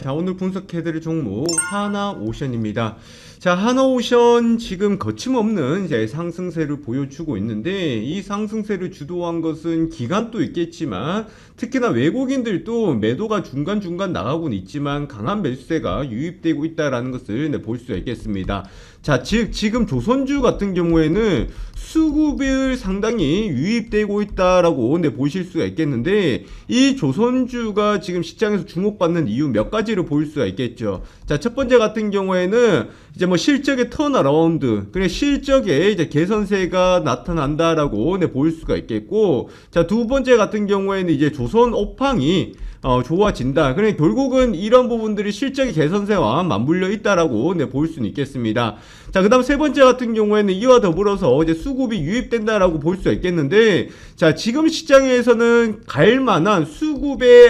자, 오늘 분석해드릴 종목 하나오션입니다. 자, 하나오션 지금 거침없는 이제 상승세를 보여주고 있는데, 이 상승세를 주도한 것은 기관도 있겠지만 특히나 외국인들도 매도가 중간중간 나가고는 있지만 강한 매수세가 유입되고 있다는 것을 볼 수가 있겠습니다. 자, 즉 지금 조선주 같은 경우에는 수급을 상당히 유입되고 있다라고 보실 수가 있겠는데, 이 조선주가 지금 시장에서 주목받는 이유 몇 가지를 볼 수가 있겠죠. 자, 첫 번째 같은 경우에는 이제 실적의 턴어라운드, 그래 실적에 이제 개선세가 나타난다라고 볼 수가 있겠고, 자, 두 번째 같은 경우에는 이제 조선 업황이 좋아진다. 그래 결국은 이런 부분들이 실적의 개선세와 맞물려 있다라고 볼 수는 있겠습니다. 자, 그 다음 세 번째 같은 경우에는 이와 더불어서 이제 수급이 유입된다라고 볼 수가 있겠는데, 자, 지금 시장에서는 갈만한 수급이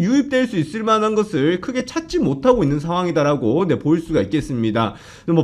유입될 수 있을 만한 것을 크게 찾지 못하고 있는 상황이다라고 볼 수가 있겠습니다.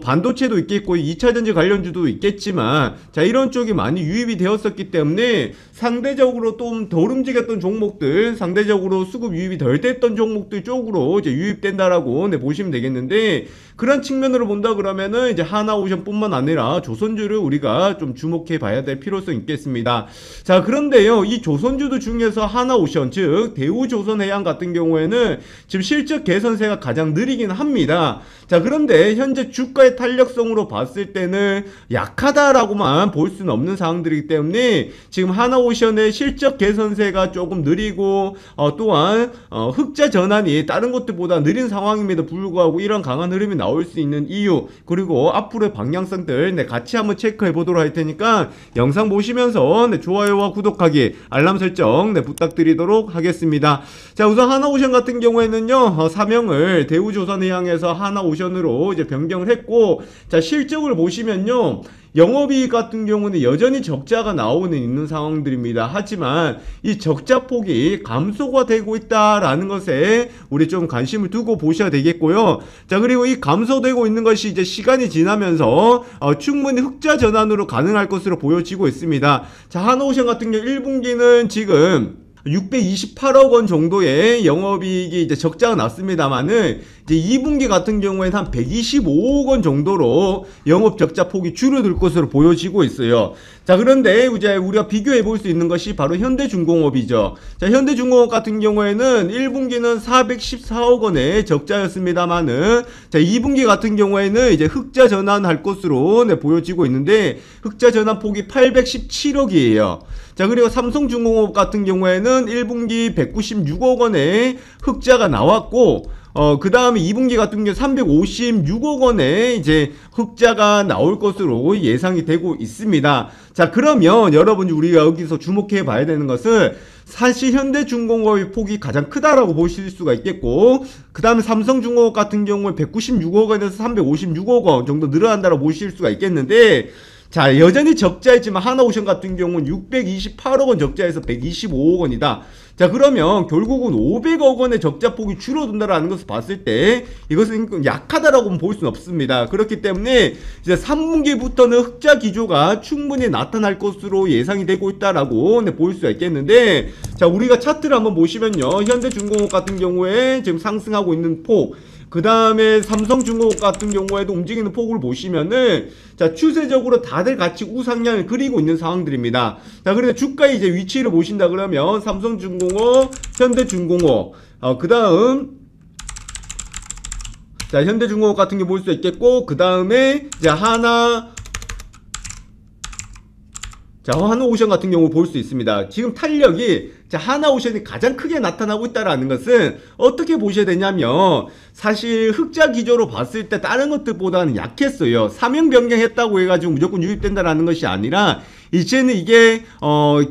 반도체도 있겠고 2차전지 관련주도 있겠지만, 자, 이런 쪽이 많이 유입이 되었었기 때문에 상대적으로 좀 덜 움직였던 종목들, 상대적으로 수급 유입이 덜 됐던 종목들 쪽으로 이제 유입된다라고 보시면 되겠는데, 그런 측면으로 본다 그러면은 이제 하나오션뿐만 아니라 조선주를 우리가 좀 주목해 봐야 될 필요성이 있겠습니다. 자, 그런데요, 이 조선주도 중에서 하나오션, 즉 대우조선해양 같은 경우에는 지금 실적 개선세가 가장 느리긴 합니다. 자, 그런데 현재 주가의 탄력성으로 봤을 때는 약하다라고만 볼 수는 없는 상황들이기 때문에 지금 하나오션의 실적 개선세가 조금 느리고 또한 흑자 전환이 다른 것들보다 느린 상황임에도 불구하고 이런 강한 흐름이 나올 수 있는 이유, 그리고 앞으로의 방향성들 같이 한번 체크해 보도록 할 테니까 영상 보시면서 좋아요와 구독하기, 알람 설정 부탁드리도록 하겠습니다. 자, 우선 하나오션 같은 경우에는요, 사명을 대우조선해양에서 하나오션으로 이제 변경을 했고, 자, 실적을 보시면요, 영업이익 같은 경우는 여전히 적자가 나오는 있는 상황들입니다. 하지만 이 적자 폭이 감소가 되고 있다라는 것에 우리 좀 관심을 두고 보셔야 되겠고요. 자, 그리고 이 감소되고 있는 것이 이제 시간이 지나면서 충분히 흑자 전환으로 가능할 것으로 보여지고 있습니다. 자, 하나오션 같은 경우 1분기는 지금 628억 원 정도의 영업이익이 이제 적자가 났습니다만은, 이제 2분기 같은 경우에는 한 125억 원 정도로 영업 적자 폭이 줄어들 것으로 보여지고 있어요. 자, 그런데 이제 우리가 비교해 볼 수 있는 것이 바로 현대중공업이죠. 자, 현대중공업 같은 경우에는 1분기는 414억 원의 적자였습니다만은, 자, 2분기 같은 경우에는 이제 흑자 전환할 것으로 보여지고 있는데, 흑자 전환 폭이 817억이에요. 자, 그리고 삼성중공업 같은 경우에는 1분기 196억 원의 흑자가 나왔고, 그 다음에 2분기 같은 경우 356억 원의 이제 흑자가 나올 것으로 예상이 되고 있습니다. 자, 그러면 여러분이 우리가 여기서 주목해 봐야 되는 것은, 사실 현대중공업의 폭이 가장 크다라고 보실 수가 있겠고, 그 다음에 삼성중공업 같은 경우에 196억 원에서 356억 원 정도 늘어난다고 보실 수가 있겠는데, 자, 여전히 적자이지만 하나오션 같은 경우는 628억 원 적자에서 125억 원이다. 자, 그러면 결국은 500억 원의 적자폭이 줄어든다라는 것을 봤을 때 이것은 약하다라고 볼 수는 없습니다. 그렇기 때문에 이제 3분기부터는 흑자 기조가 충분히 나타날 것으로 예상이 되고 있다라고 볼 수가 있겠는데, 자, 우리가 차트를 한번 보시면요, 현대중공업 같은 경우에 지금 상승하고 있는 폭, 그 다음에 삼성중공업 같은 경우에도 움직이는 폭을 보시면은, 자, 추세적으로 다들 같이 우상향을 그리고 있는 상황들입니다. 자, 그래서 주가의 이제 위치를 보신다 그러면 삼성중공업, 현대중공업, 그 다음, 자, 현대중공업 같은 게 볼 수 있겠고, 그 다음에 이제 하나오션 같은 경우 볼 수 있습니다. 지금 탄력이, 자, 하나오션이 가장 크게 나타나고 있다는 것은 어떻게 보셔야 되냐면, 사실 흑자 기조로 봤을 때 다른 것들보다는 약했어요. 사명 변경했다고 해가지고 무조건 유입된다라는 것이 아니라, 이제는 이게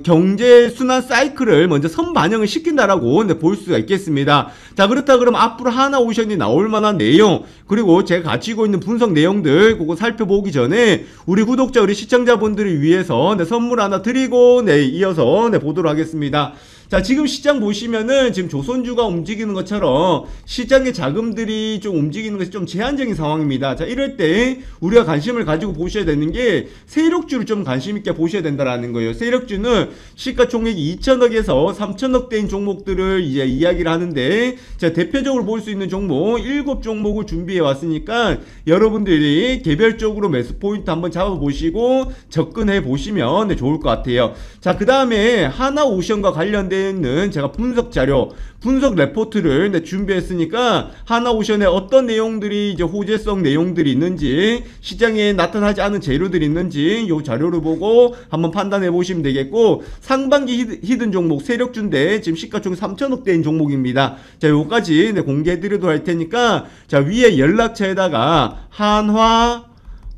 경제 순환 사이클을 먼저 선반영을 시킨다라고 볼 수가 있겠습니다. 자, 그렇다 그러면 앞으로 하나오션이 나올 만한 내용, 그리고 제가 가지고 있는 분석 내용들 그거 살펴보기 전에 우리 구독자, 우리 시청자분들을 위해서 선물 하나 드리고 이어서 보도록 하겠습니다. 자, 지금 시장 보시면은 지금 조선주가 움직이는 것처럼 시장의 자금들이 좀 움직이는 것이 좀 제한적인 상황입니다. 자, 이럴 때 우리가 관심을 가지고 보셔야 되는 게 세력주를 좀 관심 있게 보셔야 된다라는 거예요. 세력주는 시가총액이 2천억에서 3천억대인 종목들을 이제 이야기를 하는데, 자, 대표적으로 볼 수 있는 종목 7종목을 준비해 왔으니까 여러분들이 개별적으로 매수 포인트 한번 잡아보시고 접근해 보시면 네, 좋을 것 같아요. 자, 그 다음에 하나오션과 관련되어 있는 제가 분석 자료, 분석 레포트를 네, 준비했으니까 하나오션에 어떤 내용들이 이제 호재성 내용들이 있는지, 시장에 나타나지 않은 재료들이 있는지 이 자료를 보고 한번 판단해 보시면 되겠고, 상반기 히든 종목 세력주인데 지금 시가총액 3천억대인 종목입니다. 자, 요까지 네, 공개해 드리도록 할 테니까, 자, 위에 연락처에다가 한화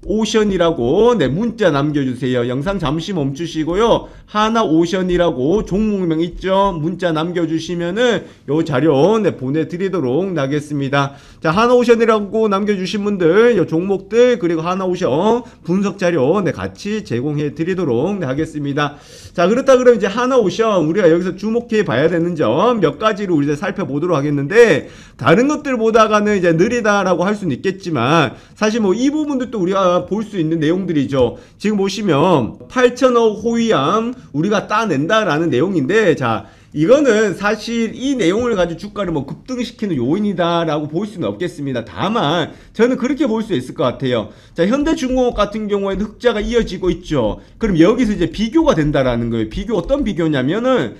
오션이라고 네, 문자 남겨주세요. 영상 잠시 멈추시고요. 하나오션이라고 종목명 있죠? 문자 남겨주시면은 요 자료 네, 보내드리도록 하겠습니다. 자, 하나오션이라고 남겨주신 분들 요 종목들 그리고 하나오션 분석 자료 네, 같이 제공해 드리도록 네, 하겠습니다. 자, 그렇다 그러면 이제 하나오션 우리가 여기서 주목해 봐야 되는 점 몇 가지를 우리 이제 살펴보도록 하겠는데, 다른 것들보다가는 이제 느리다라고 할 수는 있겠지만 사실 뭐 이 부분들도 우리가 볼 수 있는 내용들이죠. 지금 보시면 8천억 호위함 우리가 따낸다라는 내용인데, 자, 이거는 사실 이 내용을 가지고 주가를 뭐 급등시키는 요인이다라고 볼 수는 없겠습니다. 다만 저는 그렇게 볼 수 있을 것 같아요. 자, 현대중공업 같은 경우에는 흑자가 이어지고 있죠. 그럼 여기서 이제 비교가 된다라는 거예요. 비교 어떤 비교냐면은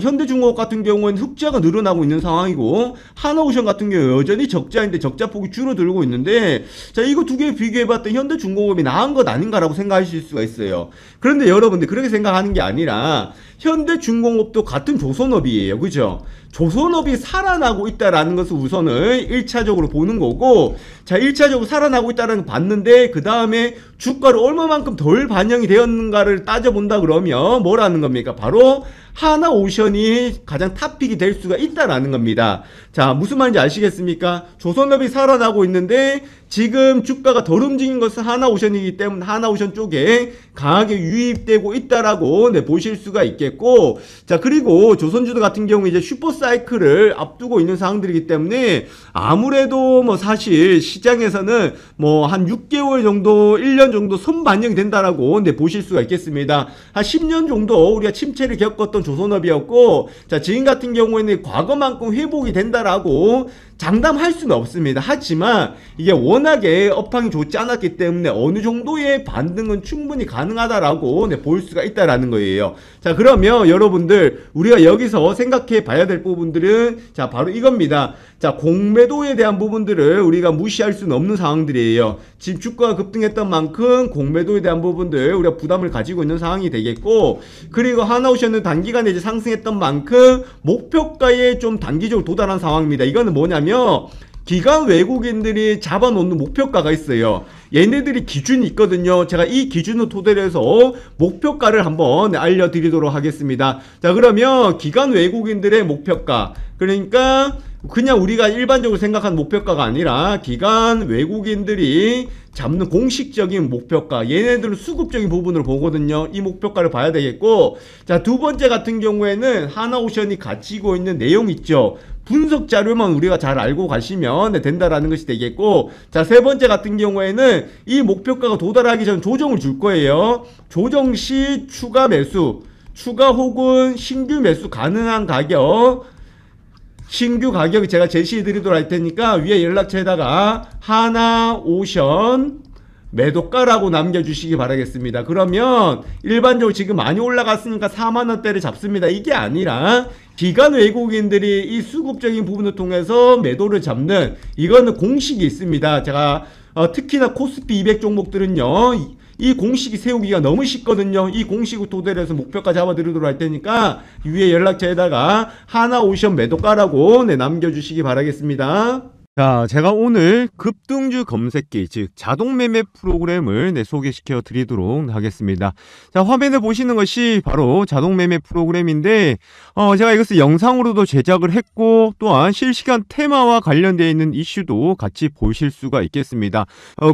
현대중공업 같은 경우에는 흑자가 늘어나고 있는 상황이고, 하나오션 같은 경우 여전히 적자인데 적자폭이 줄어들고 있는데, 자, 이거 두 개 비교해봤더니 현대중공업이 나은 것 아닌가라고 생각하실 수가 있어요. 그런데 여러분들 그렇게 생각하는 게 아니라 현대중공업도 같은 조선업이에요. 그죠? 조선업이 살아나고 있다라는 것을 우선은 1차적으로 보는 거고, 자, 1차적으로 살아나고 있다는 걸 봤는데 그 다음에 주가를 얼마만큼 덜 반영이 되었는가를 따져본다 그러면 뭐라는 겁니까? 바로 하나오션이 가장 탑픽이 될 수가 있다라는 겁니다. 자, 무슨 말인지 아시겠습니까? 조선업이 살아나고 있는데 지금 주가가 덜 움직인 것은 하나오션이기 때문에 하나오션 쪽에 강하게 유입되고 있다라고 네, 보실 수가 있겠고, 자, 그리고 조선주도 같은 경우 이제 슈퍼사이클을 앞두고 있는 상황들이기 때문에 아무래도 뭐 사실 시장에서는 뭐 한 6개월 정도 1년 정도 선반영이 된다라고 네, 보실 수가 있겠습니다. 한 10년 정도 우리가 침체를 겪었던 조선업이었고, 자, 지금 같은 경우에는 과거만큼 회복이 된다라고 장담할 수는 없습니다. 하지만 이게 워낙에 업황이 좋지 않았기 때문에 어느 정도의 반등은 충분히 가능하다라고 네, 볼 수가 있다라는 거예요. 자, 그러면 여러분들 우리가 여기서 생각해 봐야 될 부분들은 자, 바로 이겁니다. 자, 공매도에 대한 부분들을 우리가 무시할 수는 없는 상황들이에요. 지금 주가가 급등했던 만큼 공매도에 대한 부분들 우리가 부담을 가지고 있는 상황이 되겠고, 그리고 하나오션은 단기간에 이제 상승했던 만큼 목표가에 좀 단기적으로 도달한 상황입니다. 이거는 뭐냐면 기관 외국인들이 잡아놓는 목표가가 있어요. 얘네들이 기준이 있거든요. 제가 이 기준을 토대로 해서 목표가를 한번 알려드리도록 하겠습니다. 자, 그러면 기관 외국인들의 목표가, 그러니까 그냥 우리가 일반적으로 생각하는 목표가가 아니라 기관 외국인들이 잡는 공식적인 목표가, 얘네들은 수급적인 부분을 보거든요. 이 목표가를 봐야 되겠고, 자, 두 번째 같은 경우에는 하나오션이 가지고 있는 내용 있죠. 분석 자료만 우리가 잘 알고 가시면 된다라는 것이 되겠고, 자, 세 번째 같은 경우에는 이 목표가가 도달하기 전 조정을 줄 거예요. 조정 시 추가 매수, 추가 혹은 신규 매수 가능한 가격, 신규 가격이 제가 제시해 드리도록 할 테니까 위에 연락처에다가 하나오션 매도가라고 남겨주시기 바라겠습니다. 그러면 일반적으로 지금 많이 올라갔으니까 4만원대를 잡습니다. 이게 아니라 기관 외국인들이 이 수급적인 부분을 통해서 매도를 잡는, 이거는 공식이 있습니다. 제가 특히나 코스피 200 종목들은요, 이 공식이 세우기가 너무 쉽거든요. 이 공식을 토대로 해서 목표가 잡아드리도록 할 테니까 위에 연락처에다가 하나오션 매도가라고 남겨주시기 바라겠습니다. 자, 제가 오늘 급등주 검색기, 즉 자동 매매 프로그램을 소개시켜 드리도록 하겠습니다. 자, 화면에 보시는 것이 바로 자동 매매 프로그램인데, 제가 이것을 영상으로도 제작을 했고, 또한 실시간 테마와 관련되어 있는 이슈도 같이 보실 수가 있겠습니다.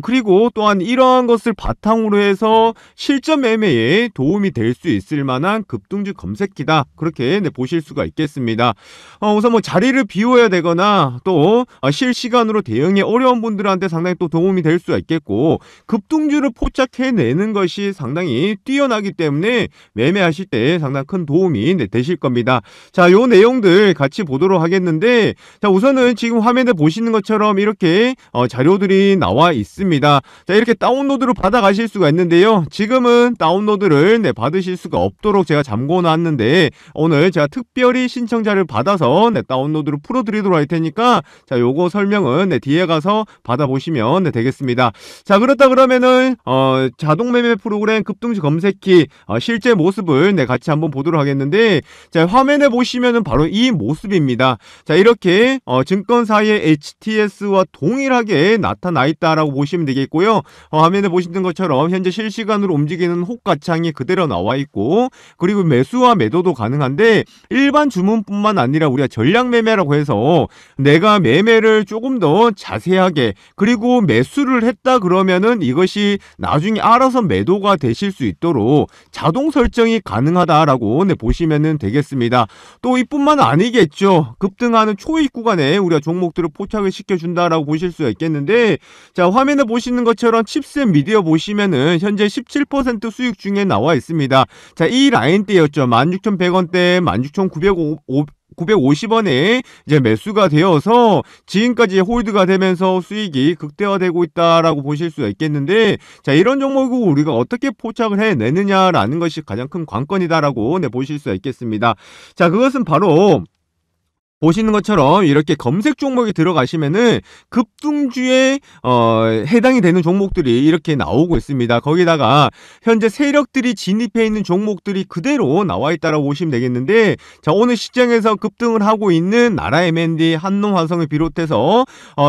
그리고 또한 이러한 것을 바탕으로 해서 실전 매매에 도움이 될 수 있을 만한 급등주 검색기다. 그렇게 보실 수가 있겠습니다. 우선 뭐 자리를 비워야 되거나 또 실시간으로 대응이 어려운 분들한테 상당히 또 도움이 될 수가 있겠고, 급등주를 포착해내는 것이 상당히 뛰어나기 때문에 매매하실 때 상당히 큰 도움이 되실 겁니다. 자, 요 내용들 같이 보도록 하겠는데, 자, 우선은 지금 화면에 보시는 것처럼 이렇게 자료들이 나와 있습니다. 자, 이렇게 다운로드를 받아 가실 수가 있는데요. 지금은 다운로드를 받으실 수가 없도록 제가 잠궈 놨는데, 오늘 제가 특별히 신청자를 받아서 다운로드를 풀어드리도록 할 테니까, 자, 요거 설명은 뒤에 가서 받아보시면 되겠습니다. 자, 그렇다 그러면은 자동 매매 프로그램 급등주 검색기 실제 모습을 같이 한번 보도록 하겠는데, 자, 화면에 보시면은 바로 이 모습입니다. 자, 이렇게 증권사의 HTS와 동일하게 나타나 있다라고 보시면 되겠고요. 화면에 보시는 것처럼 현재 실시간으로 움직이는 호가창이 그대로 나와 있고, 그리고 매수와 매도도 가능한데, 일반 주문뿐만 아니라 우리가 전략 매매라고 해서 내가 매매를 조금 더 자세하게, 그리고 매수를 했다 그러면은 이것이 나중에 알아서 매도가 되실 수 있도록 자동 설정이 가능하다라고 보시면 되겠습니다. 또 이뿐만 아니겠죠. 급등하는 초입 구간에 우리가 종목들을 포착을 시켜준다라고 보실 수가 있겠는데, 자, 화면에 보시는 것처럼 칩셋 미디어 보시면은 현재 17% 수익 중에 나와 있습니다. 자, 이 라인대였죠. 16,100원대, 16,950원에 이제 매수가 되어서 지금까지 홀드가 되면서 수익이 극대화되고 있다라고 보실 수가 있겠는데, 자, 이런 종목을 우리가 어떻게 포착을 해내느냐라는 것이 가장 큰 관건이다라고 보실 수가 있겠습니다. 자, 그것은 바로 보시는 것처럼 이렇게 검색 종목에 들어가시면은 급등주에 해당이 되는 종목들이 이렇게 나오고 있습니다. 거기다가 현재 세력들이 진입해 있는 종목들이 그대로 나와 있다라고 보시면 되겠는데, 자, 오늘 시장에서 급등을 하고 있는 나라 M&D, 한농화성을 비롯해서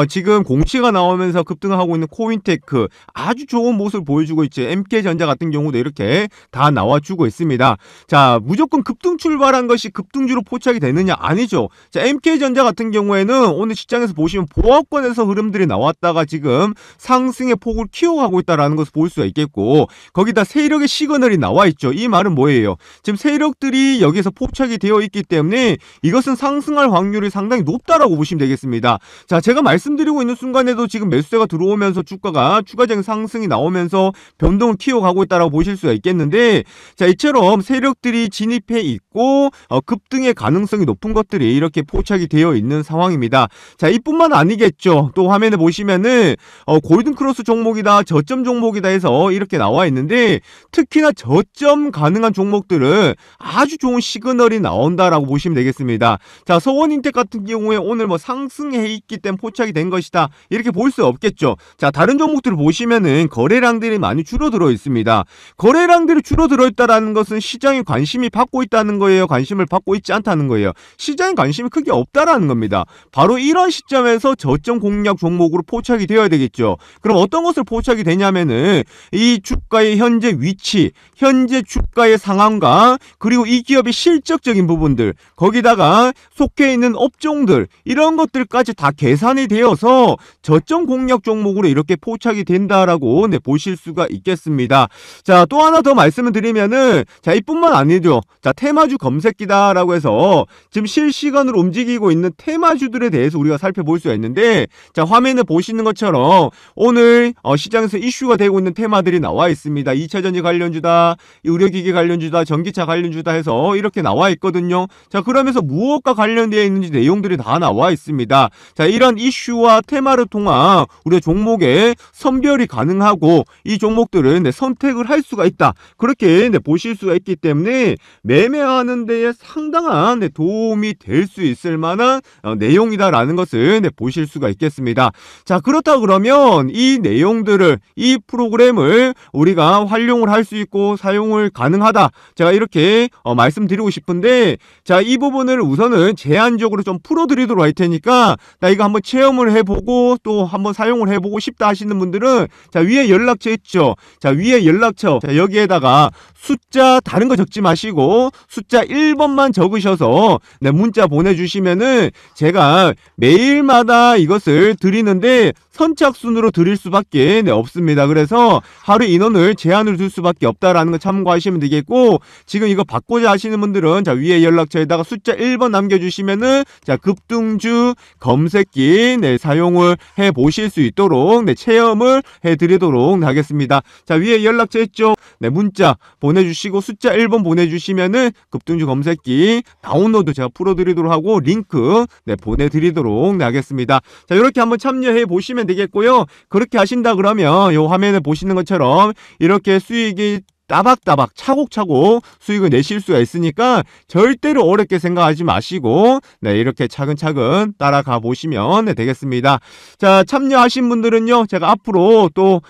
지금 공시가 나오면서 급등을 하고 있는 코인테크 아주 좋은 모습을 보여주고 있죠. MK전자 같은 경우도 이렇게 다 나와주고 있습니다. 자, 무조건 급등 출발한 것이 급등주로 포착이 되느냐? 아니죠. 자, MK전자 같은 경우에는 오늘 시장에서 보시면 보합권에서 흐름들이 나왔다가 지금 상승의 폭을 키워가고 있다는 것을 볼 수가 있겠고, 거기다 세력의 시그널이 나와 있죠. 이 말은 뭐예요? 지금 세력들이 여기서 포착이 되어 있기 때문에 이것은 상승할 확률이 상당히 높다라고 보시면 되겠습니다. 자, 제가 말씀드리고 있는 순간에도 지금 매수세가 들어오면서 주가가 추가적인 상승이 나오면서 변동을 키워가고 있다라고 보실 수가 있겠는데, 자, 이처럼 세력들이 진입해 있고 급등의 가능성이 높은 것들이 이렇게 포착이 되어 있는 상황입니다. 자, 이뿐만 아니겠죠. 또 화면에 보시면은 골든크로스 종목이다, 저점 종목이다 해서 이렇게 나와 있는데, 특히나 저점 가능한 종목들은 아주 좋은 시그널이 나온다라고 보시면 되겠습니다. 자, 서원인텍 같은 경우에 오늘 뭐 상승해 있기 때문에 포착이 된 것이다, 이렇게 볼 수 없겠죠. 자, 다른 종목들을 보시면은 거래량들이 많이 줄어들어 있습니다. 거래량들이 줄어들어 있다라는 것은 시장이 관심이 받고 있다는 거예요? 관심을 받고 있지 않다는 거예요? 시장이 관심이 크게 없다라는 겁니다. 바로 이런 시점에서 저점 공략 종목으로 포착이 되어야 되겠죠. 그럼 어떤 것을 포착이 되냐면은 이 주가의 현재 위치, 현재 주가의 상황과 그리고 이 기업의 실적적인 부분들, 거기다가 속해 있는 업종들, 이런 것들까지 다 계산이 되어서 저점 공략 종목으로 이렇게 포착이 된다라고 보실 수가 있겠습니다. 자, 또 하나 더 말씀을 드리면은, 자, 이뿐만 아니죠. 자, 테마주 검색기다라고 해서 지금 실시간으로 움직이고 있는 테마주들에 대해서 우리가 살펴볼 수가 있는데, 자, 화면에 보시는 것처럼 오늘 시장에서 이슈가 되고 있는 테마들이 나와 있습니다. 2차전지 관련주다, 의료기기 관련주다, 전기차 관련주다 해서 이렇게 나와 있거든요. 자, 그러면서 무엇과 관련되어 있는지 내용들이 다 나와 있습니다. 자, 이런 이슈와 테마를 통한 우리가 종목의 선별이 가능하고 이 종목들은 선택을 할 수가 있다, 그렇게 보실 수가 있기 때문에 매매하는 데에 상당한 도움이 될 수 있을 만한 내용이다라는 것을 보실 수가 있겠습니다. 자, 그렇다 그러면 이 내용들을, 이 프로그램을 우리가 활용을 할 수 있고 사용을 가능하다, 제가 이렇게 말씀드리고 싶은데, 자, 이 부분을 우선은 제한적으로 좀 풀어드리도록 할 테니까, 나 이거 한번 체험을 해보고 또 한번 사용을 해보고 싶다 하시는 분들은, 자, 위에 연락처 있죠. 자, 위에 연락처, 자, 여기에다가 숫자 다른 거 적지 마시고 숫자 1번만 적으셔서 문자 보내주시면은 제가 매일마다 이것을 드리는데 선착순으로 드릴 수밖에 없습니다. 그래서 하루 인원을 제한을 둘 수밖에 없다라는 거 참고하시면 되겠고, 지금 이거 받고자 하시는 분들은 자, 위에 연락처에다가 숫자 1번 남겨주시면은 자, 급등주 검색기 사용을 해 보실 수 있도록 체험을 해 드리도록 하겠습니다. 자, 위에 연락처 있죠. 문자 보내주시고 숫자 1번 보내주시면은 급등주 검색기 다운로드 제가 풀어드리도록 하고 링크 보내드리도록 하겠습니다. 자, 이렇게 한번 참여해 보시면 되겠고요. 그렇게 하신다 그러면 요 화면에 보시는 것처럼 이렇게 수익이 따박따박 차곡차곡 수익을 내실 수가 있으니까 절대로 어렵게 생각하지 마시고 이렇게 차근차근 따라가 보시면 되겠습니다. 자, 참여하신 분들은요, 제가 앞으로 또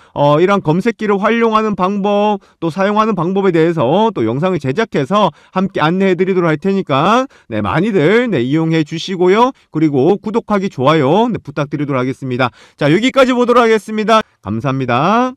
이런 검색기를 활용하는 방법, 또 사용하는 방법에 대해서 또 영상을 제작해서 함께 안내해 드리도록 할 테니까 많이들 이용해 주시고요. 그리고 구독하기, 좋아요 부탁드리도록 하겠습니다. 자, 여기까지 보도록 하겠습니다. 감사합니다.